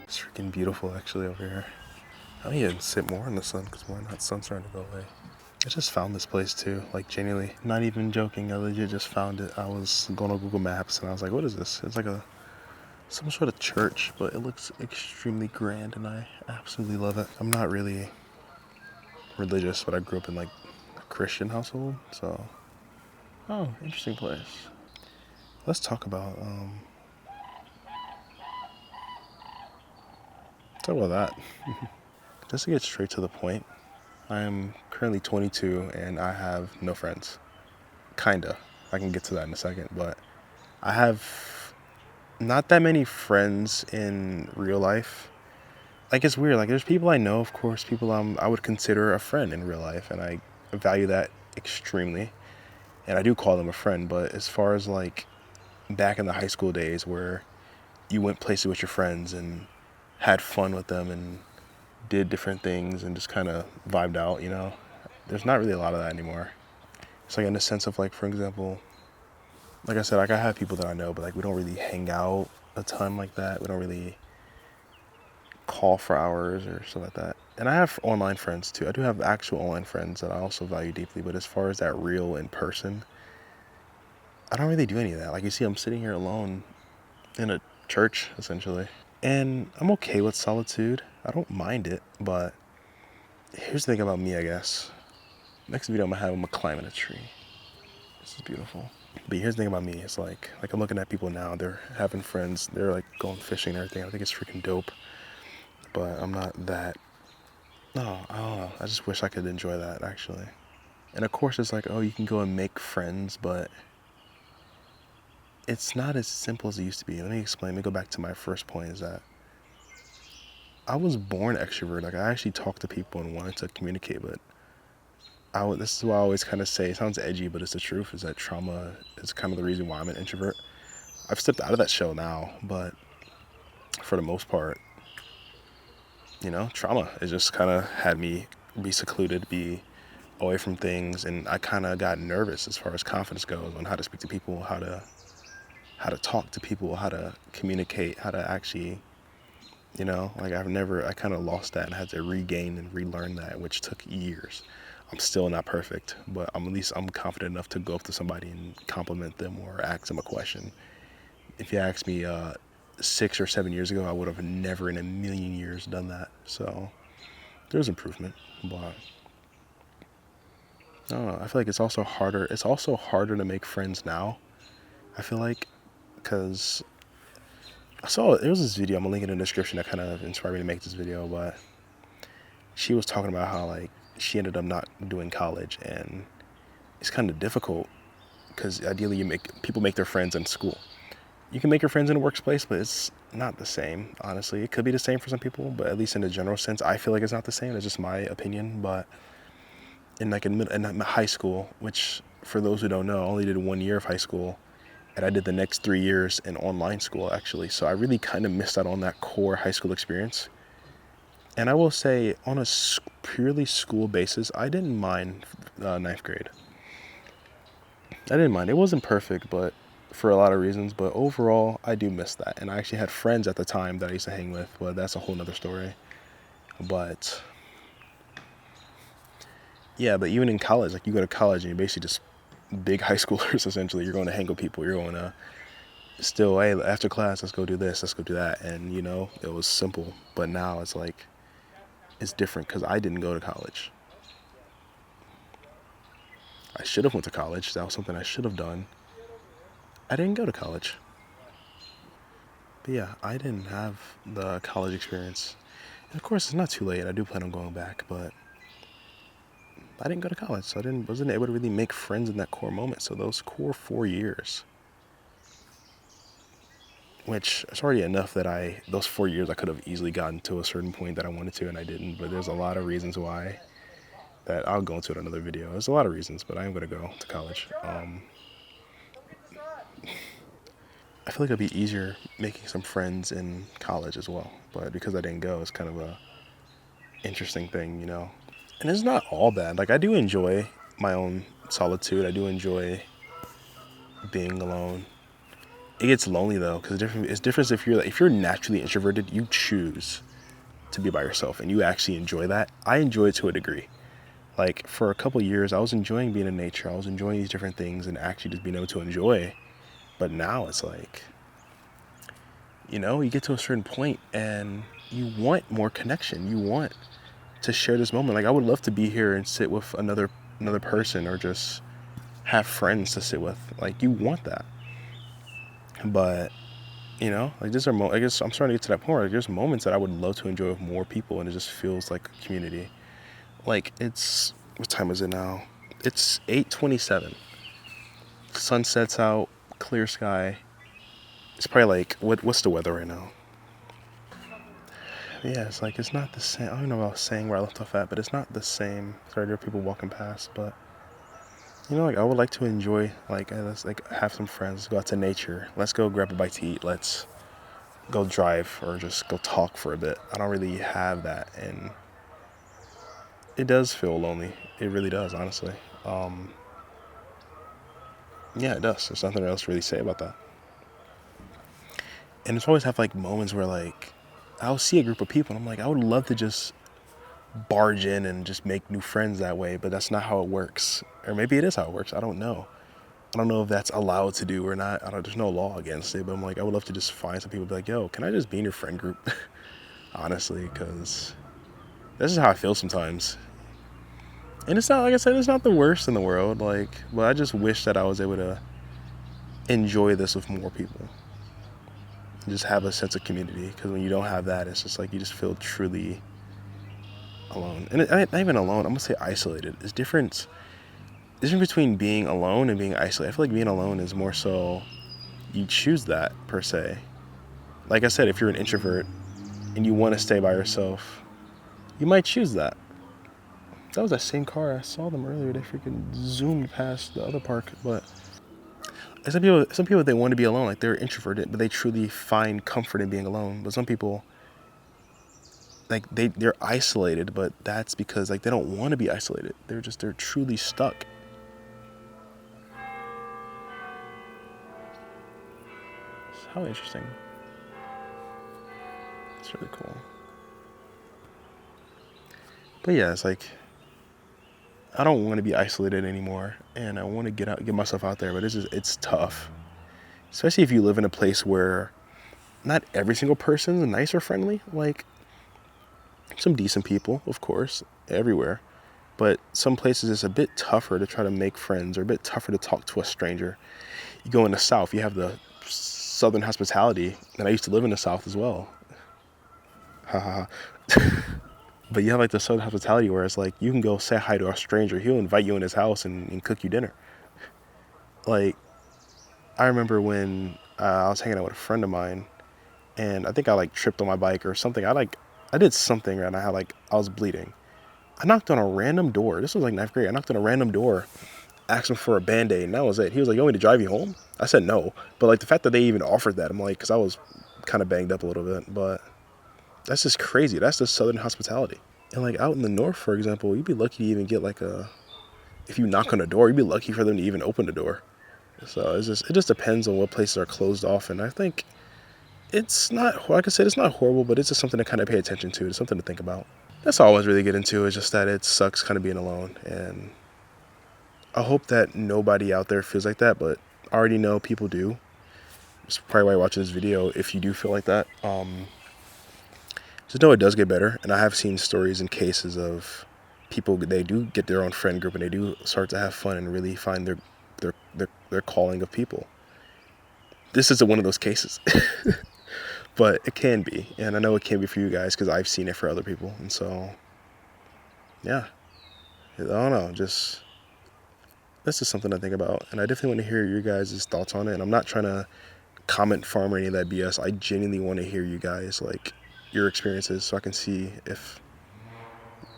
It's freaking beautiful actually over here. I need to sit more in the sun because why not? The sun's starting to go away. I just found this place too, like genuinely, not even joking. I legit just found it. I was going on Google Maps and I was like, what is this? It's like some sort of church, but it looks extremely grand and I absolutely love it. I'm not really religious, but I grew up in like a Christian household, so interesting place. Let's talk about that. Just to get straight to the point, I am currently 22 and I have no friends. Kinda. I can get to that in a second, but I have not that many friends in real life. Like it's weird. Like there's people I know, of course, people I would consider a friend in real life, and I value that extremely. And I do call them a friend. But as far as like back in the high school days where you went places with your friends and had fun with them and did different things and just kind of vibed out, there's not really a lot of that anymore. It's like in the sense of like, for example, like I said, like I have people that I know, but like we don't really hang out a ton like that. We don't really call for hours or stuff like that. And I have online friends too. I do have actual online friends that I also value deeply, but as far as that real in person, I don't really do any of that. Like you see, I'm sitting here alone in a church essentially. And I'm okay with solitude. I don't mind it, but here's the thing about me, I guess. Next video I'm gonna have, I'm gonna climb in a tree. This is beautiful. But here's the thing about me, it's like I'm looking at people now, they're having friends, they're like going fishing and everything. I think it's freaking dope. But I'm not that. No, I don't know. I just wish I could enjoy that actually. And of course it's like, oh, you can go and make friends, but it's not as simple as it used to be. Let me explain. Let me go back to my first point is that I was born extrovert. Like I actually talked to people and wanted to communicate, but this is what I always kind of say. It sounds edgy, but it's the truth. Is that trauma is kind of the reason why I'm an introvert. I've stepped out of that shell now, but for the most part, trauma has just kind of had me be secluded, be away from things, and I kind of got nervous as far as confidence goes on how to speak to people, how to talk to people, how to communicate, how to actually, like I kind of lost that and had to regain and relearn that, which took years. I'm still not perfect, but at least I'm confident enough to go up to somebody and compliment them or ask them a question. If you asked me 6 or 7 years ago, I would have never in a million years done that. So there's improvement, but I don't know. I feel like it's also harder. It's also harder to make friends now. I feel like because there was this video. I'm gonna link it in the description that kind of inspired me to make this video, but she was talking about how like she ended up not doing college, and it's kind of difficult because ideally people make their friends in school. You can make your friends in a workplace, but it's not the same. Honestly, it could be the same for some people, but at least in a general sense, I feel like it's not the same. It's just my opinion. But in high school, which for those who don't know, I only did 1 year of high school, and I did the next 3 years in online school actually. So I really kind of missed out on that core high school experience. And I will say, on a purely school basis, I didn't mind ninth grade. I didn't mind. It wasn't perfect, but for a lot of reasons. But overall, I do miss that. And I actually had friends at the time that I used to hang with, but that's a whole nother story. But yeah, but even in college, like you go to college and you're basically just big high schoolers essentially. You're going to hang with people. You're going to still, hey, after class, let's go do this, let's go do that. And it was simple. But now it's like, it's different because I didn't go to college. I should have went to college. That was something I should have done. I didn't go to college. But yeah, I didn't have the college experience. And of course, it's not too late. I do plan on going back, but I didn't go to college, so wasn't able to really make friends in that core moment. So those core 4 years, which is already enough that those 4 years I could have easily gotten to a certain point that I wanted to, and I didn't. But there's a lot of reasons why that I'll go into it in another video. There's a lot of reasons, but I am going to go to college. I feel like it'd be easier making some friends in college as well, but because I didn't go, it's kind of a interesting thing, And it's not all bad. Like I do enjoy my own solitude. I do enjoy being alone. It gets lonely though, because it's different if you're naturally introverted, you choose to be by yourself and you actually enjoy that. I enjoy it to a degree. Like for a couple years, I was enjoying being in nature. I was enjoying these different things and actually just being able to enjoy. But now it's like, you get to a certain point and you want more connection. You want to share this moment. Like I would love to be here and sit with another person or just have friends to sit with. Like you want that. But like I guess I'm starting to get to that point where like, there's moments that I would love to enjoy with more people, and it just feels like a community. Like what time is it now? It's 8:27. Sun sets out, clear sky. It's probably like what's the weather right now? Yeah, it's like it's not the same. I don't know what I was saying where I left off at, but it's not the same. Sorry, there are people walking past, but like I would like to enjoy let's like have some friends, go out to nature. Let's go grab a bite to eat. Let's go drive or just go talk for a bit. I don't really have that, and it does feel lonely. It really does, honestly. Yeah, it does. There's nothing else to really say about that. And it's always have like moments where like I'll see a group of people and I'm like, I would love to just barge in and just make new friends that way, but that's not how it works. Or maybe it is how it works. I don't know. I don't know if that's allowed to do or not. There's no law against it, but I'm like, I would love to just find some people and be like, yo, can I just be in your friend group? Honestly, because this is how I feel sometimes. And it's not, like I said, it's not the worst in the world. Like, but I just wish that I was able to enjoy this with more people. Just have a sense of community. Because when you don't have that, it's just like you just feel truly alone. And not even alone, I'm going to say isolated. It's different between being alone and being isolated. I feel like being alone is more so you choose that, per se. Like I said, if you're an introvert and you want to stay by yourself, you might choose that. That was that same car. I saw them earlier. They freaking zoomed past the other park. But some people, they want to be alone. Like they're introverted, but they truly find comfort in being alone. But some people, like they're isolated, but that's because like they don't want to be isolated. They're truly stuck. How interesting. It's really cool. But yeah, it's like I don't want to be isolated anymore, and I want to get myself out there. But it's tough, especially if you live in a place where not every single person is nice or friendly. Like some decent people, of course, everywhere. But some places it's a bit tougher to try to make friends, or a bit tougher to talk to a stranger. You go in the South, you have the Southern hospitality, and I used to live in the South as well. Ha ha ha. But you have like the Southern hospitality where it's like you can go say hi to a stranger. He'll invite you in his house and cook you dinner. Like, I remember when I was hanging out with a friend of mine, and I think I like tripped on my bike or something. I did something, and I was bleeding. I knocked on a random door. This was like ninth grade. I knocked on a random door, asked him for a Band-Aid, and that was it. He was like, "You want me to drive you home?" I said no. But like the fact that they even offered that, I'm like, because I was kind of banged up a little bit. But that's just crazy. That's the Southern hospitality. And like out in the North, for example, you'd be lucky to even get if you knock on a door, you'd be lucky for them to even open the door. So it just depends on what places are closed off. And I think it's not, like I said, it's not horrible, but it's just something to kind of pay attention to. It's something to think about. That's all I was really getting into, is just that it sucks kind of being alone. And I hope that nobody out there feels like that, but I already know people do. That's probably why you're watching this video, if you do feel like that. Just know it does get better. And I have seen stories and cases of people, they do get their own friend group and they do start to have fun and really find their calling of people. This isn't one of those cases. But it can be, and I know it can be for you guys because I've seen it for other people. And so, yeah, I don't know, that's just something to think about. And I definitely want to hear your guys' thoughts on it. And I'm not trying to comment farm or any of that BS. I genuinely want to hear you guys, like, your experiences, so I can see if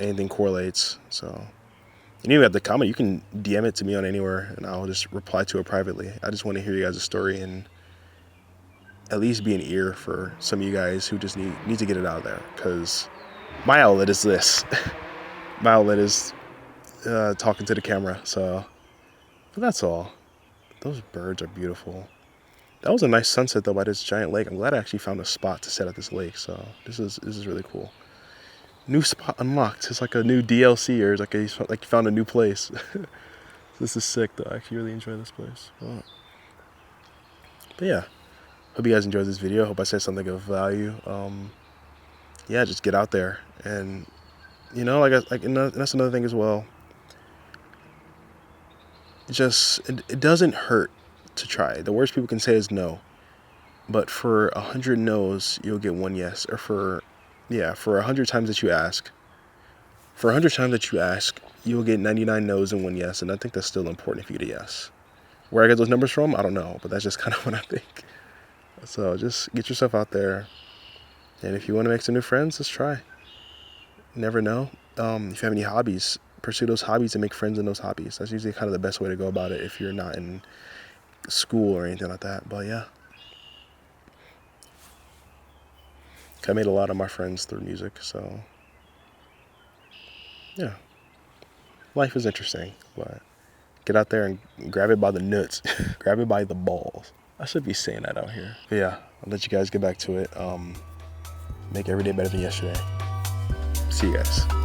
anything correlates. So, and you have the comment, you can DM it to me on anywhere, and I'll just reply to it privately. I just want to hear you guys' story and at least be an ear for some of you guys who just need to get it out there, because my outlet is this. My outlet is talking to the camera. So, but that's all. Those birds are beautiful. That was a nice sunset though by this giant lake. I'm glad I actually found a spot to set at this lake. So this is really cool. New spot unlocked. It's like a new DLC, or it's like you found a new place. This is sick though. I actually really enjoy this place. But yeah, hope you guys enjoyed this video. Hope I said something of value. Yeah, just get out there, and you know, and that's another thing as well. It doesn't hurt to try. The worst people can say is no, but for 100 no's, you'll get one yes. Or for 100 times that you ask, you'll get 99 no's and one yes. And I think that's still important if you get a yes. Where I get those numbers from, I don't know, but that's just kind of what I think. So just get yourself out there, and if you want to make some new friends, let's try. You never know. If you have any hobbies, pursue those hobbies and make friends in those hobbies. That's usually kind of the best way to go about it if you're not in school or anything like that. But yeah, I made a lot of my friends through music, so yeah, life is interesting. But get out there and grab it by the nuts, grab it by the balls. I should be saying that out here. But yeah, I'll let you guys get back to it. Make every day better than yesterday. See you guys.